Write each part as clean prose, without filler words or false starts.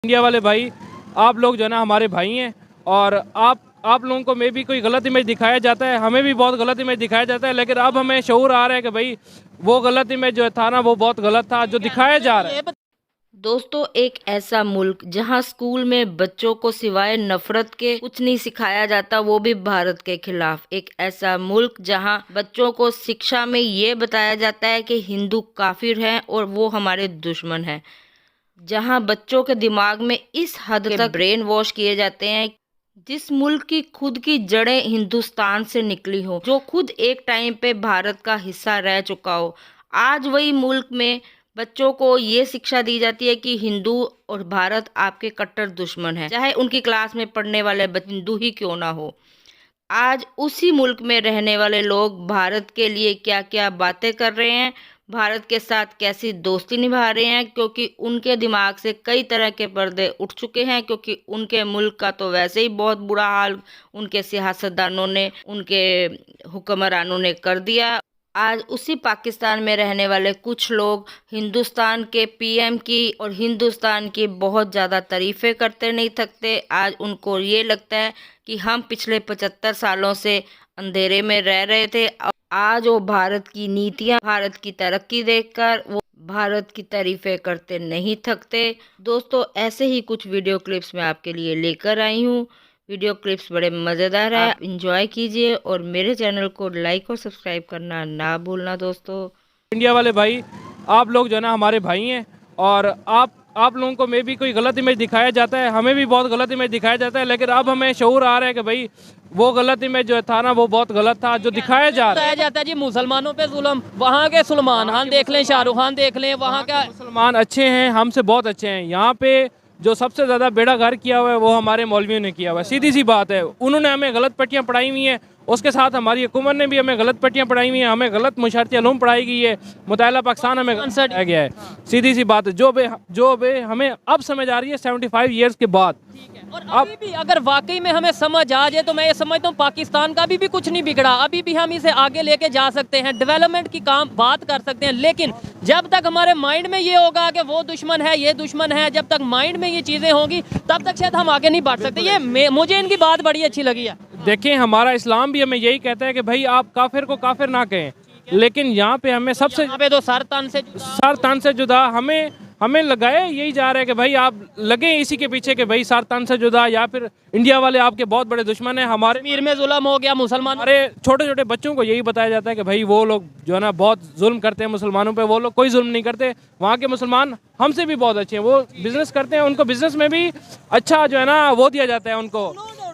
India वाले भाई, आप लोग जो है ना हमारे भाई हैं और आप लोगों को में भी कोई गलत इमेज दिखाया जाता है, हमें भी बहुत गलत इमेज दिखाया जाता है, लेकिन अब हमें शऊर आ रहा है कि भाई वो गलत इमेज जो था ना वो बहुत गलत था जो दिखाया जा रहा है। दोस्तों, एक ऐसा मुल्क जहां स्कूल में बच्चों को सिवाय नफरत के कुछ नहीं सिखाया जाता, वो भी भारत के खिलाफ। एक ऐसा मुल्क जहां बच्चों को शिक्षा में ये बताया जाता है कि हिंदू काफिर हैं और वो हमारे दुश्मन हैं। जहां बच्चों के दिमाग में इस हद तक ब्रेन वॉश किए जाते हैं। जिस मुल्क की खुद की जड़ें हिंदुस्तान से निकली हो, जो खुद एक टाइम पे भारत का हिस्सा रह चुका हो, आज वही मुल्क में बच्चों को ये शिक्षा दी जाती है कि हिंदू और भारत आपके कट्टर दुश्मन हैं, चाहे उनकी क्लास में पढ़ने वाले बच्चे हिंदू ही क्यों ना हो। आज उसी मुल्क में रहने वाले लोग भारत के लिए क्या क्या बातें कर रहे हैं, भारत के साथ कैसी दोस्ती निभा रहे हैं, क्योंकि उनके दिमाग से कई तरह के पर्दे उठ चुके हैं। क्योंकि उनके मुल्क का तो वैसे ही बहुत बुरा हाल उनके सियासतदानों ने, उनके हुक्मरानों ने कर दिया। आज उसी पाकिस्तान में रहने वाले कुछ लोग हिंदुस्तान के पीएम की और हिंदुस्तान की बहुत ज़्यादा तारीफ़ें करते नहीं थकते। आज उनको ये लगता है कि हम पिछले 75 सालों से अंधेरे में रह रहे थे। आज वो भारत की नीतियां, भारत की तरक्की देखकर वो भारत की तारीफ़ें करते नहीं थकते। दोस्तों, ऐसे ही कुछ वीडियो क्लिप्स मैं आपके लिए लेकर आई हूँ। वीडियो क्लिप्स बड़े मज़ेदार है, आप इंजॉय कीजिए और मेरे चैनल को लाइक और सब्सक्राइब करना ना भूलना। दोस्तों, इंडिया वाले भाई, आप लोग जो है ना हमारे भाई हैं और आप लोगों को में भी कोई गलत इमेज दिखाया जाता है, हमें भी बहुत गलत इमेज दिखाया जाता है, लेकिन अब हमें शऊर आ रहा है कि भाई वो गलत इमेज जो था ना वो बहुत गलत था जो दिखाया जा रहा है। जाता है जी मुसलमानों पे जुल्म। वहाँ के सलमान खान देख लें, शाहरुख खान देख लें, वहाँ का मुसलमान अच्छे हैं, हमसे बहुत अच्छे हैं। यहाँ पे जो सबसे ज़्यादा बेड़ा गर्क किया हुआ है वो हमारे मौलवियों ने किया हुआ है। सीधी सी बात है, उन्होंने हमें गलत पट्टियाँ पढ़ाई हुई हैं, उसके साथ हमारी हुकूमत ने भी हमें गलत पट्टियाँ पढ़ाई हुई हैं, हमें गलत मुशर्रती उलूम पढ़ाई गई है, मुताला पाकिस्तान हमें पढ़ाया गया है। सीधी सी बात है, जो बे हमें अब समझ आ रही है 75 ईयर्स के बाद। और अभी भी अगर वाकई में हमें समझ आ जाए तो मैं ये समझता हूँ पाकिस्तान का भी कुछ नहीं बिगड़ा। अभी भी हम इसे आगे लेके जा सकते हैं, डेवलपमेंट की काम बात कर सकते हैं। लेकिन जब तक हमारे माइंड में ये होगा कि वो दुश्मन है, ये दुश्मन है, जब तक माइंड में ये चीज़ें होंगी तब तक शायद हम आगे नहीं बढ़ सकते। ये मुझे इनकी बात बड़ी अच्छी लगी है। देखें, हमारा इस्लाम भी हमें यही कहता है कि भाई आप काफिर को काफिर ना कहें, लेकिन यहाँ पे हमें सबसे यहाँ पे तो सर तन से जुदा हमें लगाया यही जा रहा है कि भाई आप लगे इसी के पीछे कि भाई सर तन से जुदा, या फिर इंडिया वाले आपके बहुत बड़े दुश्मन हैं। हमारे मीर में जुल्म हो गया मुसलमान। हमारे छोटे छोटे बच्चों को यही बताया जाता है कि भाई वो लोग जो है ना बहुत जुल्म करते हैं मुसलमानों पे, वो लोग कोई जुल्म नहीं करते। वहाँ के मुसलमान हमसे भी बहुत अच्छे हैं, वो बिजनेस करते हैं, उनको बिजनेस में भी अच्छा जो है ना वो दिया जाता है उनको।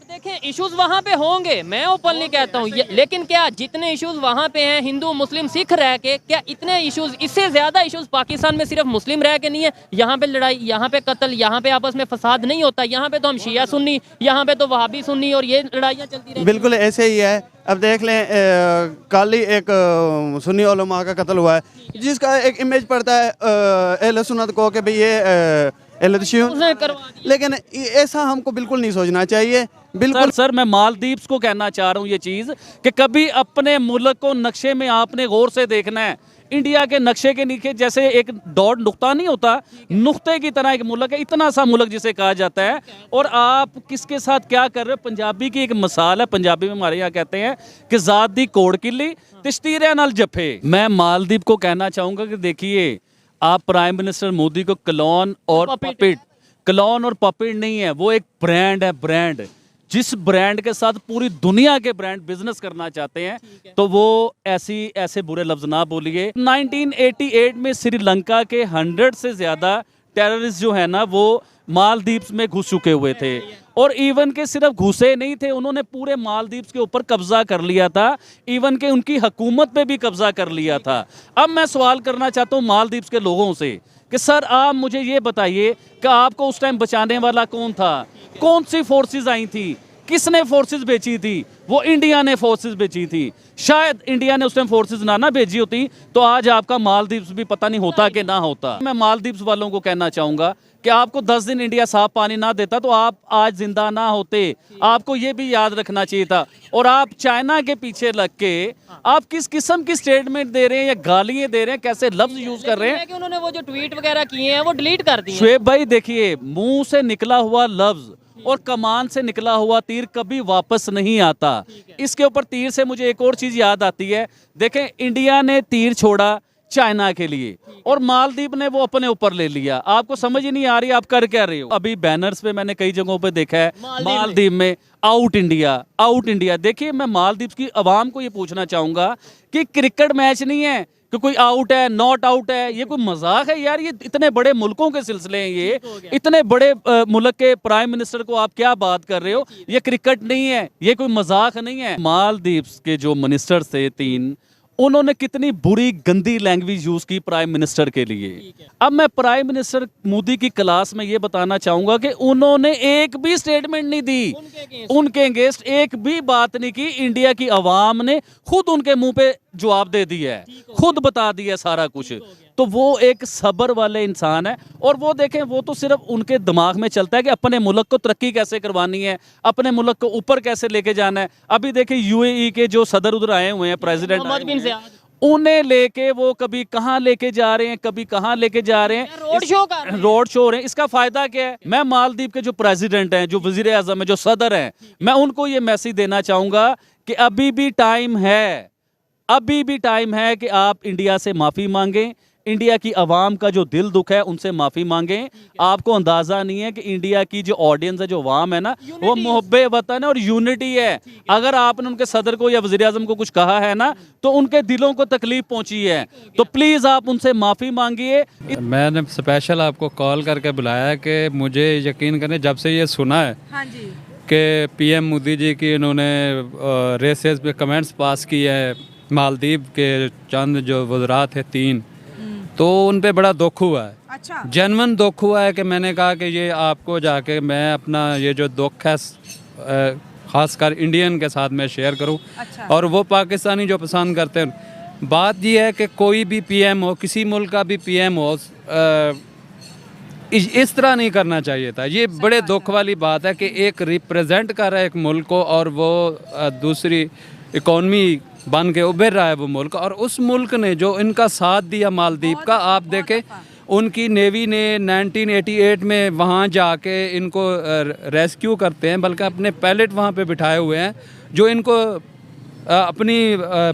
देखें, इश्यूज वहाँ पे होंगे, मैं ओपनली कहता हूँ, लेकिन क्या जितने इश्यूज वहाँ पे हैं हिंदू मुस्लिम सिख रह के, क्या इतने इश्यूज, इससे ज्यादा इश्यूज पाकिस्तान में सिर्फ मुस्लिम रह के नहीं है? यहाँ पे लड़ाई, यहाँ पे कत्ल, यहाँ पे आपस में फसाद नहीं होता? यहाँ पे तो हम शिया सुन्नी, यहाँ पे तो वहाबी सुन्नी और ये लड़ाइयाँ चलती रहती। बिल्कुल ऐसे ही है। अब देख लें, कल ही एक सुन्नी उलमा का कत्ल हुआ है, जिसका एक इमेज पड़ता है अहले सुन्नत को कि भाई ये लेकिन ऐसा हमको बिल्कुल नहीं सोचना चाहिए। बिल्कुल सर मैं मालदीव्स को कहना चाह रहा हूँ ये चीज़ कि कभी अपने मुल्क को नक्शे में आपने गौर से देखना है। इंडिया के नक्शे के नीचे जैसे एक डॉट नुक्ता नहीं होता, नुक्ते की तरह एक मुल्क है, इतना सा मुल्क जिसे कहा जाता है। और आप किसके साथ क्या कर रहे हो? पंजाबी की एक मिसाल है, पंजाबी में हमारे यहाँ कहते हैं कि ज़ात दी कोड़ किली तिश्तीरिया नाल जफे। मैं मालदीव को कहना चाहूँगा कि देखिए, आप प्राइम मिनिस्टर मोदी को क्लोन और पपेट नहीं है, वो एक ब्रांड है। ब्रांड, जिस ब्रांड के साथ पूरी दुनिया के ब्रांड बिजनेस करना चाहते हैं, तो वो ऐसे बुरे लफ्ज ना बोलिए। 1988 में श्रीलंका के 100 से ज्यादा टेररिस्ट जो है ना वो मालदीव्स में घुस चुके हुए थे, और इवन के सिर्फ घुसे नहीं थे, उन्होंने पूरे मालदीव्स के ऊपर कब्जा कर लिया था, इवन के उनकी हुकूमत पे भी कब्जा कर लिया था। अब मैं सवाल करना चाहता हूँ मालदीव्स के लोगों से कि सर आप मुझे ये बताइए कि आपको उस टाइम बचाने वाला कौन था? कौन सी फोर्सेस आई थी? किसने फोर्सेस बेची थी? वो इंडिया ने फोर्सेस बेची थी। शायद इंडिया ने उस टाइम फोर्सेस ना भेजी होती तो आज आपका मालदीव्स भी पता नहीं होता कि ना होता। मैं मालदीव्स वालों को कहना चाहूंगा कि आपको 10 दिन इंडिया साफ पानी ना देता तो आप आज जिंदा ना होते। आपको ये भी याद रखना चाहिए था। और आप चाइना के पीछे लग के आप किस किस्म की स्टेटमेंट दे रहे हैं या गालियां दे रहे हैं, कैसे लफ्ज यूज कर रहे हैं। कि उन्होंने वो जो ट्वीट वगैरह किए हैं वो डिलीट कर दिए। शुएब भाई देखिए, मुंह से निकला हुआ लफ्ज और कमान से निकला हुआ तीर कभी वापस नहीं आता। इसके ऊपर तीर से मुझे एक और चीज याद आती है। देखें, इंडिया ने तीर छोड़ा चाइना के लिए और मालदीव ने वो अपने ऊपर ले लिया। आपको समझ ही नहीं आ रही आप कर क्या रहे हो। अभी बैनर्स पे मैंने कई जगहों पे देखा है मालदीव में आउट इंडिया, आउट इंडिया। देखिए, मैं मालदीव की आवाम को ये पूछना चाहूंगा कि क्रिकेट मैच नहीं है कि कोई आउट है नॉट आउट है, ये कोई मजाक है यार। ये इतने बड़े मुल्कों के सिलसिले हैं, ये इतने बड़े मुल्क के प्राइम मिनिस्टर को आप क्या बात कर रहे हो। ये क्रिकेट नहीं है, ये कोई मजाक नहीं है। मालदीव्स के जो मिनिस्टर थे 3, उन्होंने कितनी बुरी गंदी लैंग्वेज यूज की प्राइम मिनिस्टर के लिए। अब मैं प्राइम मिनिस्टर मोदी की क्लास में ये बताना चाहूंगा कि उन्होंने एक भी स्टेटमेंट नहीं दी, उनके अगेंस्ट एक भी बात नहीं की। इंडिया की आवाम ने खुद उनके मुंह पे जवाब दे दिया है, खुद बता दिया सारा कुछ। तो वो एक सब्र वाले इंसान है। और वो देखें, वो तो सिर्फ उनके दिमाग में चलता है कि अपने मुल्क को तरक्की कैसे करवानी है, अपने मुल्क को ऊपर कैसे लेके जाना है। अभी देखें, यूएई के जो सदर उधर आए हुए हैं, प्रेसिडेंट, उन्हें लेके वो कभी कहाँ लेके जा रहे हैं, कभी कहाँ लेके जा रहे हैं, रोड शो हो रहे हैं। इसका फायदा क्या है? मैं मालदीव के जो प्रेसिडेंट हैं, जो वजीर आजम है, जो सदर हैं, मैं उनको ये मैसेज देना चाहूंगा कि अभी भी टाइम है, अभी भी टाइम है कि आप इंडिया से माफी मांगें। इंडिया की आवाम का जो दिल दुख है उनसे माफी मांगें। आपको अंदाजा नहीं है कि इंडिया की जो ऑडियंस है, जो आवाम है ना, वो मुहब्बे वतन है और यूनिटी है। अगर आपने उनके सदर को या वज़ीर आज़म को कुछ कहा है ना, तो उनके दिलों को तकलीफ पहुंची है। तो प्लीज आप उनसे माफी मांगिए। मैंने स्पेशल आपको कॉल करके बुलाया है कि मुझे यकीन करें, जब से ये सुना है कि पीएम मोदी जी की इन्होंने रेसेस पे कमेंट्स पास किए हैं मालदीव के चंद जो वज़रात है 3, तो उन पे बड़ा दुख हुआ है। अच्छा। जेन्युइन दुख हुआ है कि मैंने कहा कि ये आपको जाके मैं अपना ये जो दुख है ख़ासकर इंडियन के साथ मैं शेयर करूं। अच्छा। और वो पाकिस्तानी जो पसंद करते हैं। बात ये है कि कोई भी पीएम हो, किसी मुल्क का भी पीएम हो, इस तरह नहीं करना चाहिए था। ये बड़े दुख वाली बात है कि एक रिप्रेजेंट कर रहा है एक मुल्क को और वो दूसरी इकॉनमी बन के उभर रहा है वो मुल्क। और उस मुल्क ने जो इनका साथ दिया मालदीव का, आप देखें उनकी नेवी ने 1988 में वहाँ जाके इनको रेस्क्यू करते हैं, बल्कि अपने पायलट वहाँ पे बिठाए हुए हैं जो इनको अपनी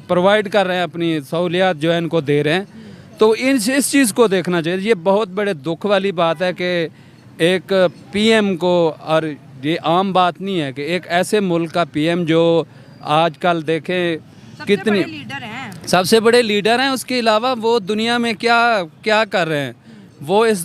प्रोवाइड कर रहे हैं, अपनी सहूलियात जो है इनको दे रहे हैं। तो इस चीज़ को देखना चाहिए। ये बहुत बड़े दुख वाली बात है कि एक पीएम को, और ये आम बात नहीं है कि एक ऐसे मुल्क का पीएम जो आजकल देखें कितने सबसे बड़े लीडर हैं, उसके अलावा वो दुनिया में क्या क्या कर रहे हैं। वो इस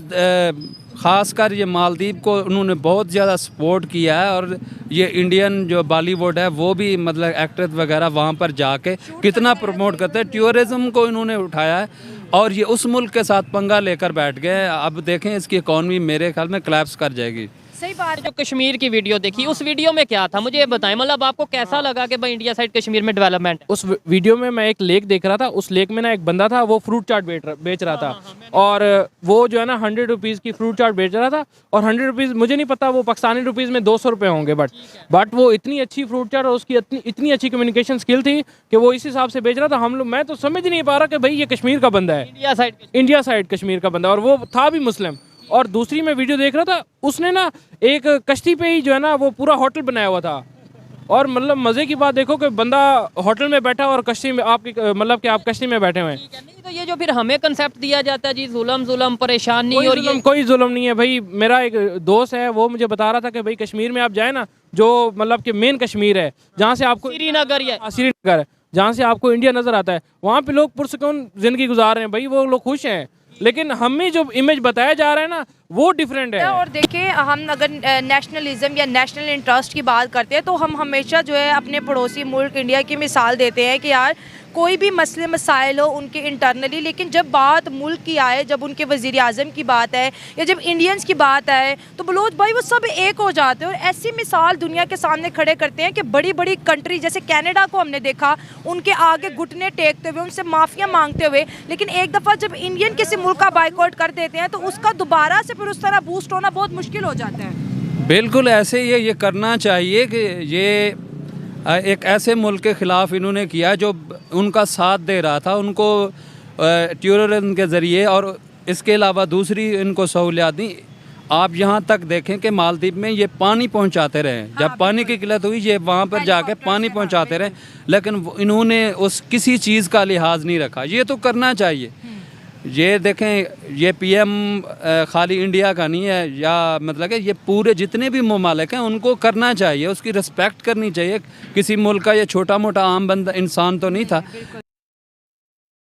ख़ासकर ये मालदीव को उन्होंने बहुत ज़्यादा सपोर्ट किया है। और ये इंडियन जो बॉलीवुड है वो भी मतलब एक्ट्रेस वगैरह वहाँ पर जाके कितना प्रमोट करते हैं। टूरिज़्म को इन्होंने उठाया है और ये उस मुल्क के साथ पंगा लेकर बैठ गए। अब देखें, इसकी इकॉनमी मेरे ख्याल में कोलैप्स कर जाएगी। सही बात। जो कश्मीर की वीडियो देखी, उस वीडियो में क्या था मुझे ये बताएं। मतलब आपको कैसा लगा कि भाई इंडिया साइड कश्मीर में डेवलपमेंट? उस वीडियो में मैं एक लेक देख रहा था। उस लेक में ना एक बंदा था, वो फ्रूट चाट बेच रहा था। और वो जो है ना 100 रुपीज़ की फ्रूट चाट बेच रहा था। और 100 रुपीज़ मुझे नहीं पता वो पाकिस्तानी रुपीज़ में 200 रुपये होंगे। बट वो इतनी अच्छी फ्रूट चाट और उसकी इतनी अच्छी कम्युनिकेशन स्किल थी कि वो इस हिसाब से बेच रहा था। हम लोग, मैं तो समझ नहीं पा रहा कि भाई ये कश्मीर का बंदा है, इंडिया साइड कश्मीर का बंदा, और वो था भी मुस्लिम। और दूसरी मैं वीडियो देख रहा था, उसने ना एक कश्ती पे ही जो है ना वो पूरा होटल बनाया हुआ था। और मतलब मज़े की बात देखो कि बंदा होटल में बैठा और कश्ती में, आपकी मतलब कि आप कश्ती में बैठे हुए हैं। तो ये जो फिर हमें कंसेप्ट दिया जाता है जी, जुल्म परेशानी, और ये कोई जुल्म नहीं है भाई। मेरा एक दोस्त है, वो मुझे बता रहा था कि भाई कश्मीर में आप जाए ना, जो मतलब कि मेन कश्मीर है, जहाँ से आपको श्रीनगर है, जहाँ से आपको इंडिया नज़र आता है, वहाँ पे लोग पुरसुकून ज़िंदगी गुजार रहे हैं भाई, वो लोग खुश हैं। लेकिन हमें जो इमेज बताया जा रहा है ना, वो डिफरेंट है। और देखिए, हम अगर नेशनलिज्म या नेशनल इंटरेस्ट की बात करते हैं तो हम हमेशा जो है अपने पड़ोसी मुल्क इंडिया की मिसाल देते हैं कि यार कोई भी मसले मसाइल हो उनके इंटरनली, लेकिन जब बात मुल्क की आए, जब उनके वज़ीर आज़म की बात है या जब इंडियंस की बात आए तो बलोच भाई वो सब एक हो जाते हैं। और ऐसी मिसाल दुनिया के सामने खड़े करते हैं कि बड़ी बड़ी कंट्री जैसे कनाडा को हमने देखा, उनके आगे घुटने टेकते हुए, उनसे माफ़िया मांगते हुए, लेकिन एक दफ़ा जब इंडियन किसी मुल्क का बाइकआउट कर देते हैं तो उसका दोबारा से फिर उस तरह बूस्ट होना बहुत मुश्किल हो जाता है। बिल्कुल ऐसे ही ये करना चाहिए कि ये एक ऐसे मुल्क के ख़िलाफ़ इन्होंने किया जो उनका साथ दे रहा था, उनको टेररिज्म के ज़रिए, और इसके अलावा दूसरी इनको सहूलियात दी। आप यहाँ तक देखें कि मालदीव में ये पानी पहुँचाते रहे, जब पानी की किल्लत हुई ये वहाँ पर जाके पानी पहुँचाते रहे, लेकिन इन्होंने उस किसी चीज़ का लिहाज नहीं रखा। ये तो करना चाहिए। ये देखें, ये पीएम खाली इंडिया का नहीं है, या मतलब कि ये पूरे जितने भी ममालिक हैं उनको करना चाहिए, उसकी रिस्पेक्ट करनी चाहिए। किसी मुल्क का ये छोटा मोटा आम बंदा इंसान तो नहीं था।